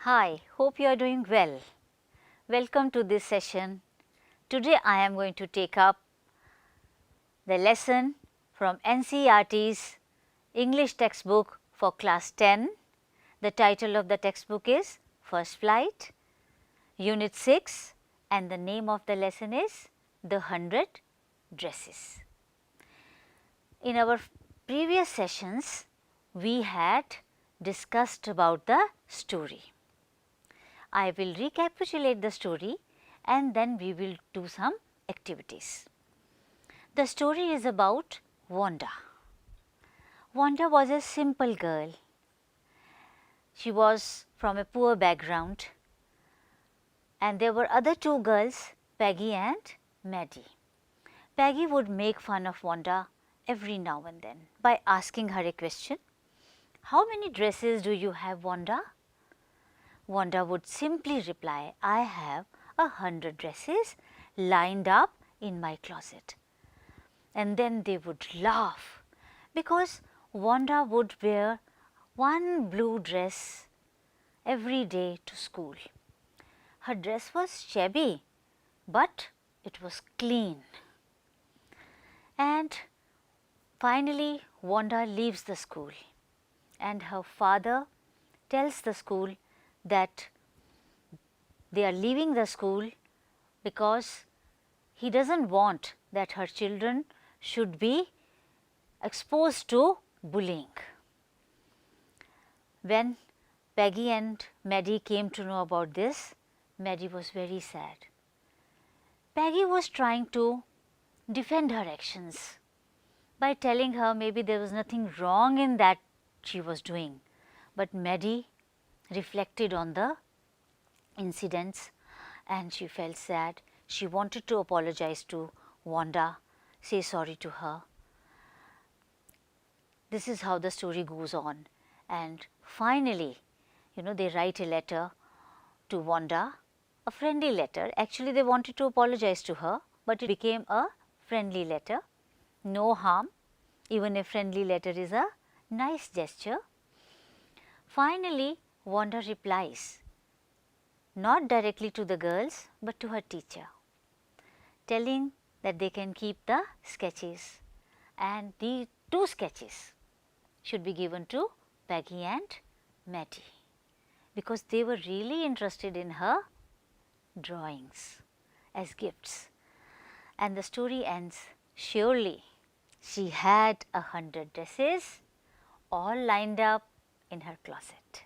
Hi, hope you are doing well. Welcome to this session. Today I am going to take up the lesson from NCERT's English textbook for class 10. The title of the textbook is First Flight, Unit 6, and the name of the lesson is The 100 Dresses. In our previous sessions, we had discussed about the story. I will recapitulate the story and then we will do some activities. The story is about Wanda. Wanda was a simple girl. She was from a poor background and there were other two girls, Peggy and Maddie. Peggy would make fun of Wanda every now and then by asking her a question. How many dresses do you have, Wanda? Wanda would simply reply, I have 100 dresses lined up in my closet. And then they would laugh because Wanda would wear one blue dress every day to school. Her dress was shabby, but it was clean. And finally, Wanda leaves the school and her father tells the school that they are leaving the school because he does not want that her children should be exposed to bullying. When Peggy and Maddie came to know about this, Maddie was very sad. Peggy was trying to defend her actions by telling her maybe there was nothing wrong in that she was doing, but Maddie reflected on the incidents and she felt sad. She wanted to apologize to Wanda, say sorry to her. This is how the story goes on, and finally, they write a letter to Wanda, a friendly letter. Actually, they wanted to apologize to her, but it became a friendly letter. No harm, even a friendly letter is a nice gesture. Finally, Wanda replies, not directly to the girls, but to her teacher, telling that they can keep the sketches and the two sketches should be given to Peggy and Maddie because they were really interested in her drawings as gifts. And the story ends, surely she had 100 dresses all lined up in her closet.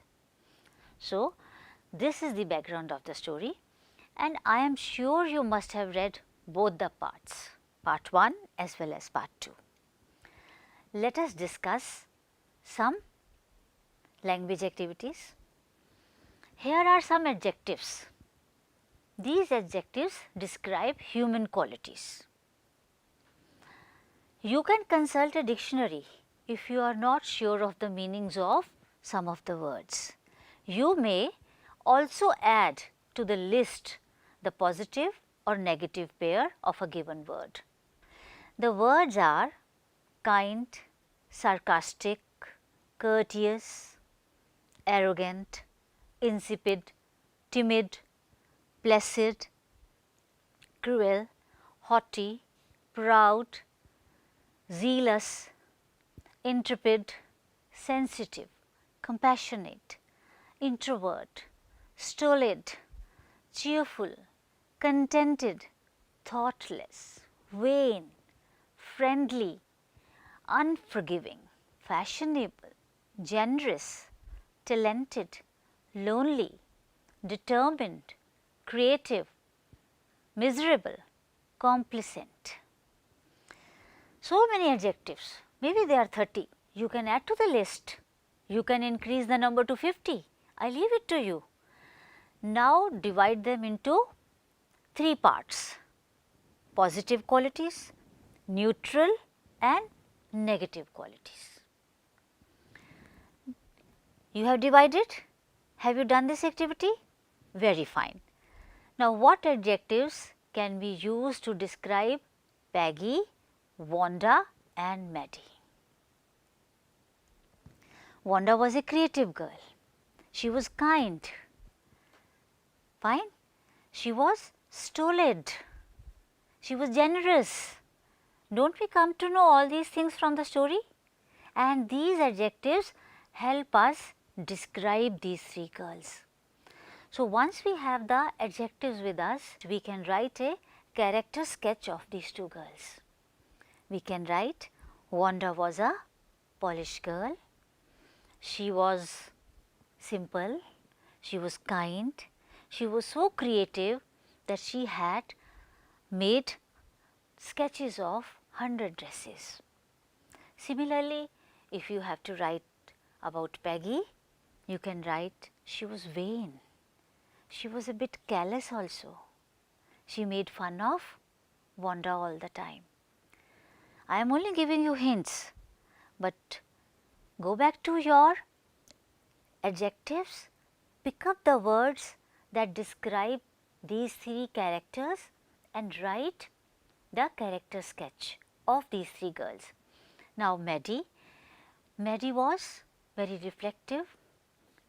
So, this is the background of the story and I am sure you must have read both the parts, part 1 as well as part 2. Let us discuss some language activities. Here are some adjectives. These adjectives describe human qualities. You can consult a dictionary if you are not sure of the meanings of some of the words. You may also add to the list the positive or negative pair of a given word. The words are kind, sarcastic, courteous, arrogant, insipid, timid, placid, cruel, haughty, proud, zealous, intrepid, sensitive, compassionate, introvert, stolid, cheerful, contented, thoughtless, vain, friendly, unforgiving, fashionable, generous, talented, lonely, determined, creative, miserable, complacent. So many adjectives, maybe there are 30. You can add to the list. You can increase the number to 50. I leave it to you. Now, divide them into 3 parts: positive qualities, neutral and negative qualities. You have divided? Have you done this activity? Very fine. Now, what adjectives can be used to describe Peggy, Wanda and Maddie? Wanda was a creative girl. She was kind, Fine. She was stolid. She was generous. Don't we come to know all these things from the story? And these adjectives help us describe these three girls. So, once we have the adjectives with us, we can write a character sketch of these two girls. We can write Wanda was a Polish girl, she was simple, she was kind, she was so creative that she had made sketches of 100 dresses. Similarly, if you have to write about Peggy, you can write she was vain, she was a bit callous also, she made fun of Wanda all the time. I am only giving you hints, but go back to your adjectives, pick up the words that describe these three characters and write the character sketch of these three girls. Now, Maddie was very reflective,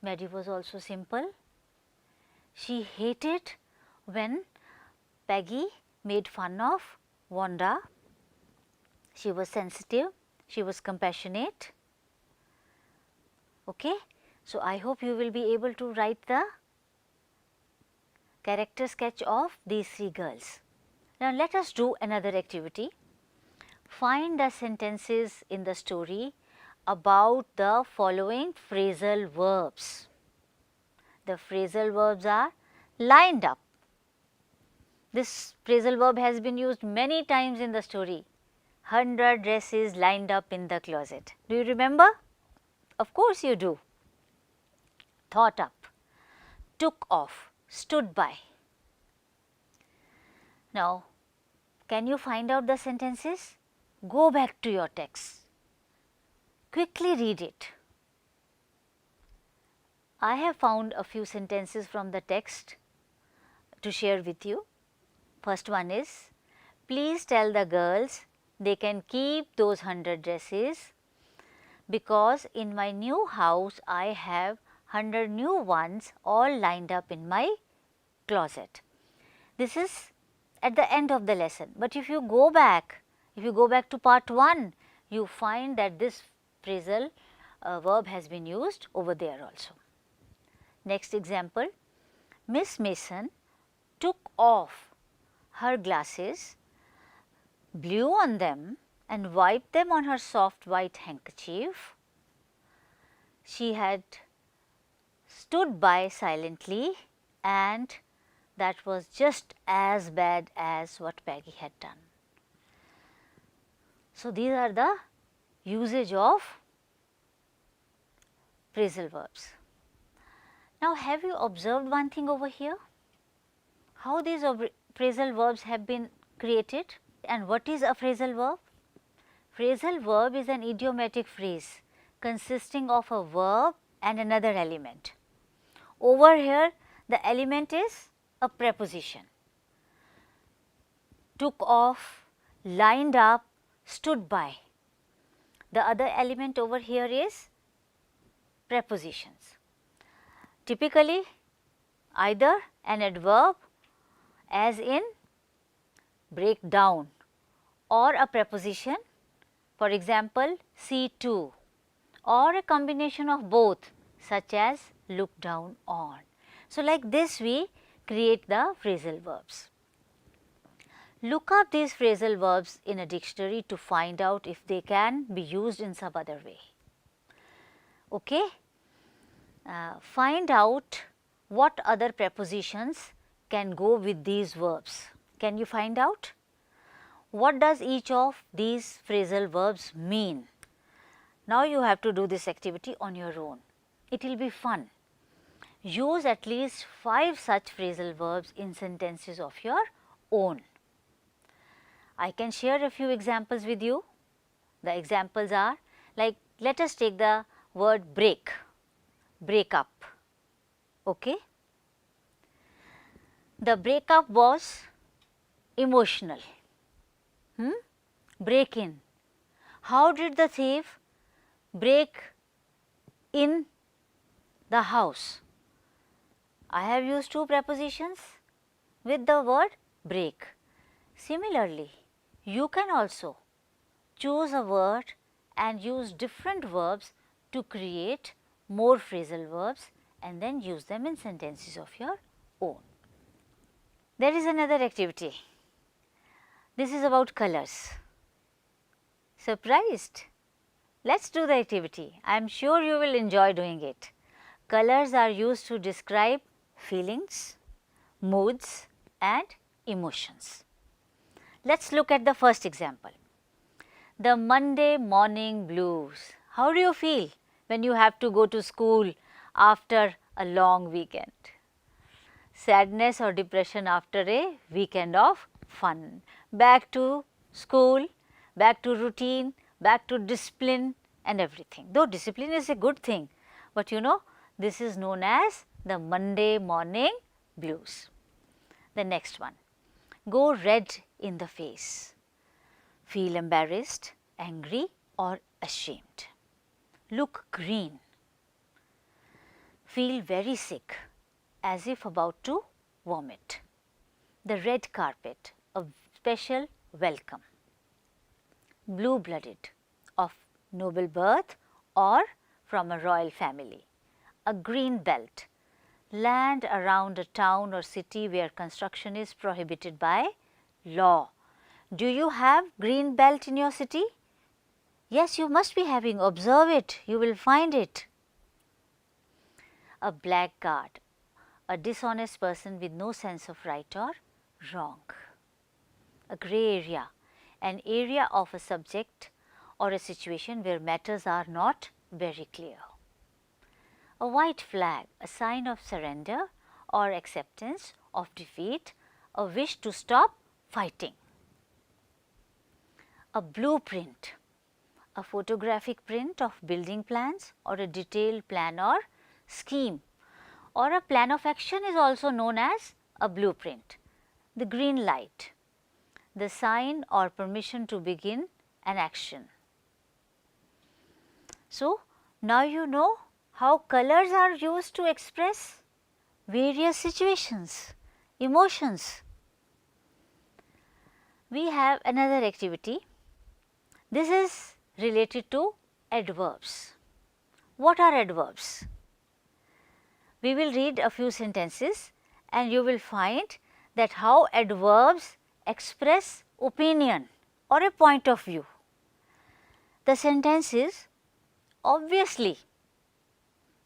Maddie was also simple. She hated when Peggy made fun of Wanda. She was sensitive, she was compassionate. Okay? So, I hope you will be able to write the character sketch of these three girls. Now, let us do another activity. Find the sentences in the story about the following phrasal verbs. The phrasal verbs are lined up. This phrasal verb has been used many times in the story. 100 dresses lined up in the closet. Do you remember? Of course you do. Thought up, took off, stood by. Now, can you find out the sentences? Go back to your text. Quickly read it. I have found a few sentences from the text to share with you. First one is, please tell the girls they can keep those 100 dresses because in my new house I have 100 new ones all lined up in my closet. This is at the end of the lesson, but if you go back to part 1, you find that this phrasal verb has been used over there also. Next example, Miss Mason took off her glasses, blew on them and wiped them on her soft white handkerchief. She had stood by silently and that was just as bad as what Peggy had done. So, these are the usage of phrasal verbs. Now, have you observed one thing over here? How these phrasal verbs have been created and what is a phrasal verb? Phrasal verb is an idiomatic phrase consisting of a verb and another element. Over here the element is a preposition. Took off, lined up, stood by. The other element over here is prepositions. Typically either an adverb as in break down or a preposition, for example, see to, or a combination of both such as look down on. So, like this we create the phrasal verbs. Look up these phrasal verbs in a dictionary to find out if they can be used in some other way. Okay? Find out what other prepositions can go with these verbs. Can you find out? What does each of these phrasal verbs mean? Now, you have to do this activity on your own. It will be fun. Use at least 5 such phrasal verbs in sentences of your own. I can share a few examples with you. The examples are like, let us take the word break, break up. Okay? The breakup was emotional. Break in. How did the thief break in the house? I have used two prepositions with the word break. Similarly, you can also choose a word and use different verbs to create more phrasal verbs and then use them in sentences of your own. There is another activity. This is about colors. Surprised? Let's do the activity. I am sure you will enjoy doing it. Colors are used to describe feelings, moods and emotions. Let's look at the first example. The Monday morning blues. How do you feel when you have to go to school after a long weekend? Sadness or depression after a weekend of fun. Back to school, back to routine, back to discipline and everything. Though discipline is a good thing, but you know, this is known as the Monday morning blues. The next one, go red in the face. Feel embarrassed, angry or ashamed. Look green. Feel very sick, as if about to vomit. The red carpet, a special welcome. Blue-blooded, of noble birth or from a royal family. A green belt, land around a town or city where construction is prohibited by law. Do you have green belt in your city? Yes, you must be having. Observe it, you will find it. A blackguard, a dishonest person with no sense of right or wrong. A grey area, an area of a subject or a situation where matters are not very clear. A white flag, a sign of surrender or acceptance of defeat, a wish to stop fighting. A blueprint, a photographic print of building plans or a detailed plan or scheme, or a plan of action is also known as a blueprint. The green light, the sign or permission to begin an action. So, now you know how colors are used to express various situations, emotions. We have another activity. This is related to adverbs. What are adverbs? We will read a few sentences and you will find that how adverbs express opinion or a point of view. The sentence is, obviously,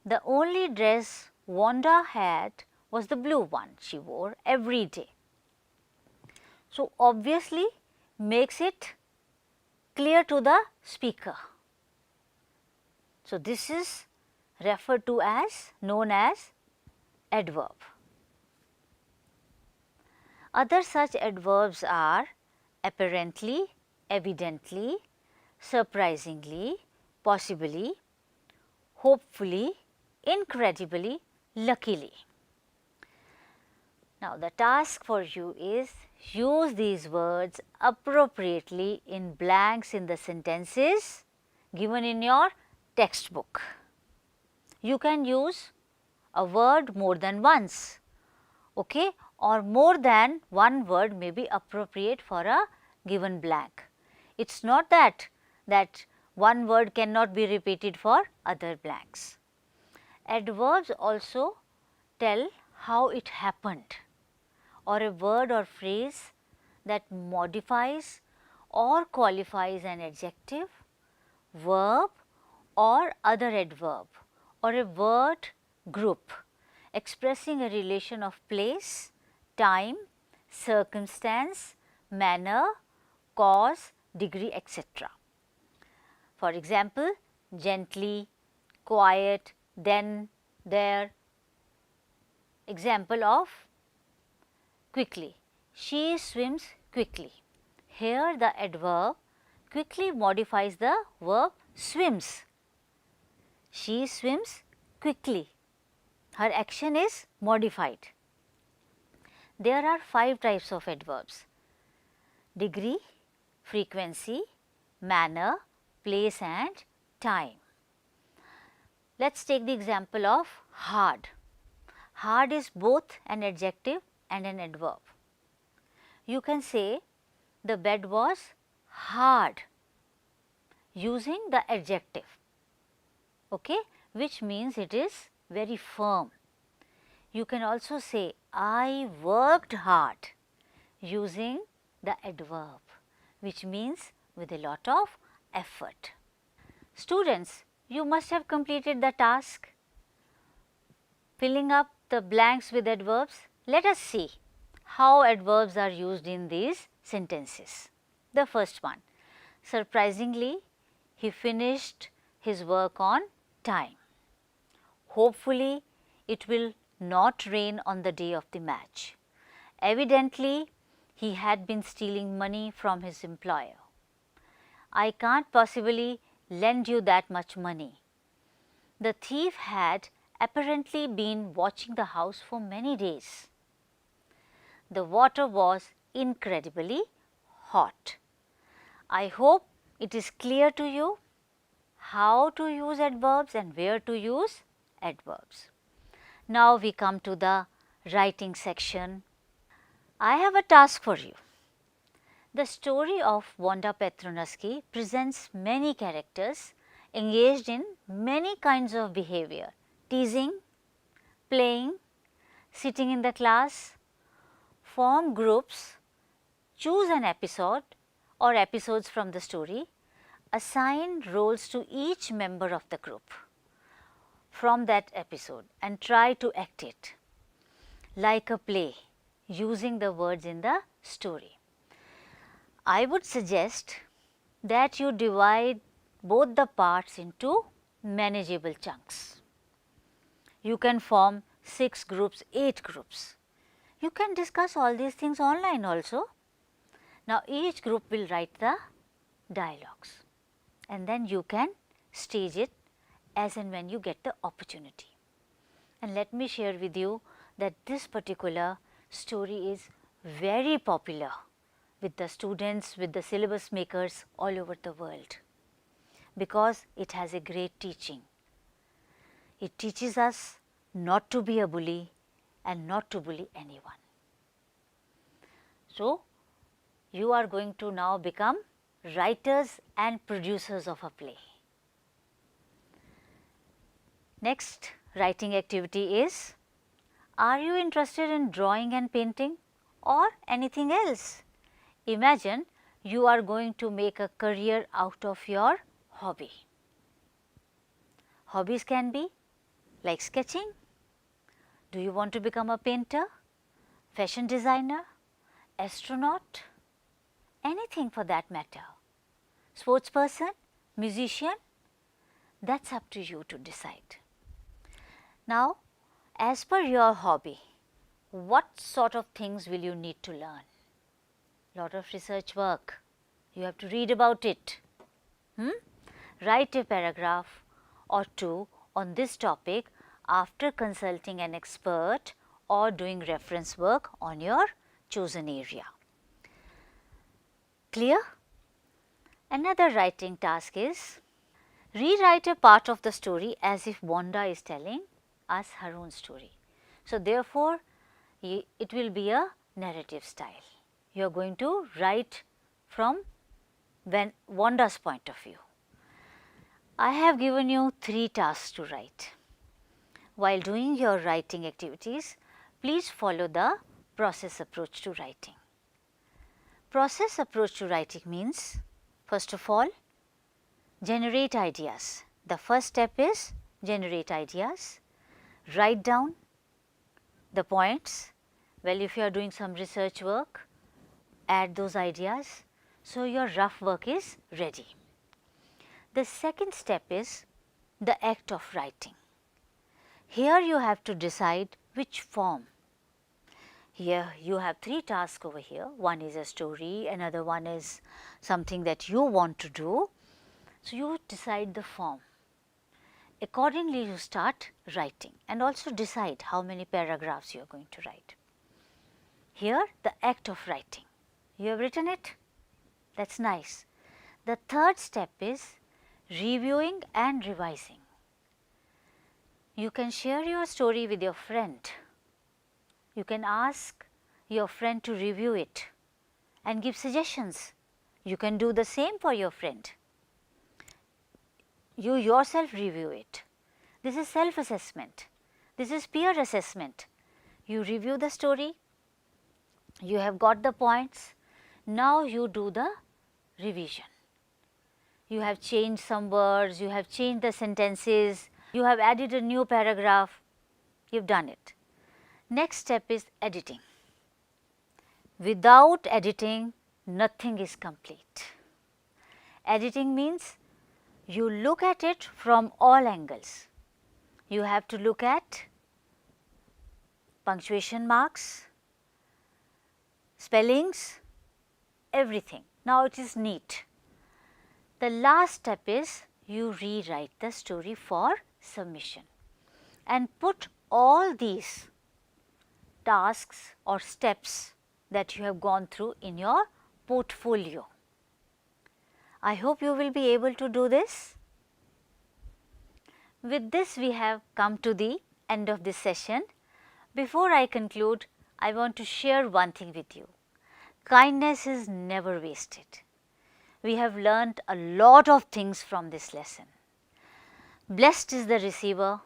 the only dress Wanda had was the blue one she wore every day. So, obviously makes it clear to the speaker. So, this is referred to as, known as adverb. Other such adverbs are apparently, evidently, surprisingly, possibly, hopefully, incredibly, luckily. Now, the task for you is use these words appropriately in blanks in the sentences given in your textbook. You can use a word more than once, okay, or more than one word may be appropriate for a given blank. It is not that one word cannot be repeated for other blanks. Adverbs also tell how it happened, or a word or phrase that modifies or qualifies an adjective, verb or other adverb, or a word group expressing a relation of place, time, circumstance, manner, cause, degree, etc. For example, gently, quiet, then, there. Example of quickly, she swims quickly. Here the adverb quickly modifies the verb swims. She swims quickly. Her action is modified. There are 5 types of adverbs: degree, frequency, manner, place and time. Let us take the example of hard. Hard is both an adjective and an adverb. You can say the bed was hard using the adjective, okay, which means it is very firm. You can also say I worked hard using the adverb, which means with a lot of effort. Students, you must have completed the task filling up the blanks with adverbs. Let us see how adverbs are used in these sentences. The first one, surprisingly, he finished his work on time. Hopefully, it will not rain on the day of the match. Evidently, he had been stealing money from his employer. I can't possibly lend you that much money. The thief had apparently been watching the house for many days. The water was incredibly hot. I hope it is clear to you how to use adverbs and where to use adverbs. Now we come to the writing section. I have a task for you. The story of Wanda Petronuski presents many characters engaged in many kinds of behavior: teasing, playing, sitting in the class. Form groups, choose an episode or episodes from the story, assign roles to each member of the group from that episode and try to act it like a play using the words in the story. I would suggest that you divide both the parts into manageable chunks. You can form 6 groups, 8 groups. You can discuss all these things online also. Now, each group will write the dialogues and then you can stage it as and when you get the opportunity. And let me share with you that this particular story is very popular with the students, with the syllabus makers all over the world, because it has a great teaching. It teaches us not to be a bully and not to bully anyone. So, you are going to now become writers and producers of a play. Next writing activity is, are you interested in drawing and painting or anything else? Imagine you are going to make a career out of your hobby. Hobbies can be like sketching. Do you want to become a painter, fashion designer, astronaut, anything for that matter? Sports person, musician, that's up to you to decide. Now, as per your hobby, what sort of things will you need to learn? Lot of research work, you have to read about it. Write a paragraph or two on this topic after consulting an expert or doing reference work on your chosen area. Clear? Another writing task is, rewrite a part of the story as if Wanda is telling us her own story. So, therefore, it will be a narrative style. You are going to write from Wanda's point of view. I have given you 3 tasks to write. While doing your writing activities, please follow the process approach to writing. Process approach to writing means, first of all, generate ideas. The first step is generate ideas, write down the points. Well, if you are doing some research work, add those ideas. So, your rough work is ready. The second step is the act of writing. Here you have to decide which form. Here you have 3 tasks over here. One is a story, another one is something that you want to do. So, you decide the form. Accordingly, you start writing and also decide how many paragraphs you are going to write. Here the act of writing. You have written it? That is nice. The third step is reviewing and revising. You can share your story with your friend You can ask your friend to review it and give suggestions. You can do the same for your friend. You yourself review it. This is self-assessment. This is peer assessment. You review the story, you have got the points, now you do the revision. You have changed some words, you have changed the sentences, you have added a new paragraph, you have done it. Next step is editing. Without editing, nothing is complete. Editing means you look at it from all angles. You have to look at punctuation marks, spellings, everything. Now it is neat. The last step is you rewrite the story for submission and put all these tasks or steps that you have gone through in your portfolio. I hope you will be able to do this. With this, we have come to the end of this session. Before I conclude, I want to share one thing with you. Kindness is never wasted. We have learnt a lot of things from this lesson. Blessed is the receiver,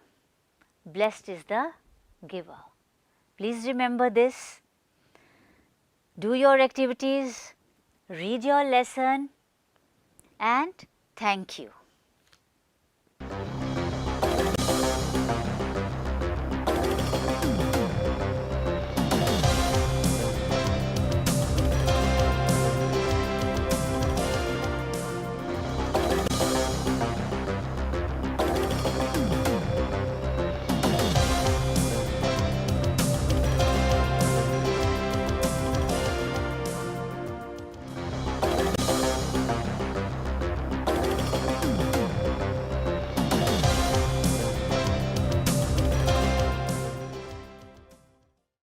blessed is the giver. Please remember this. Do your activities, read your lesson, and thank you.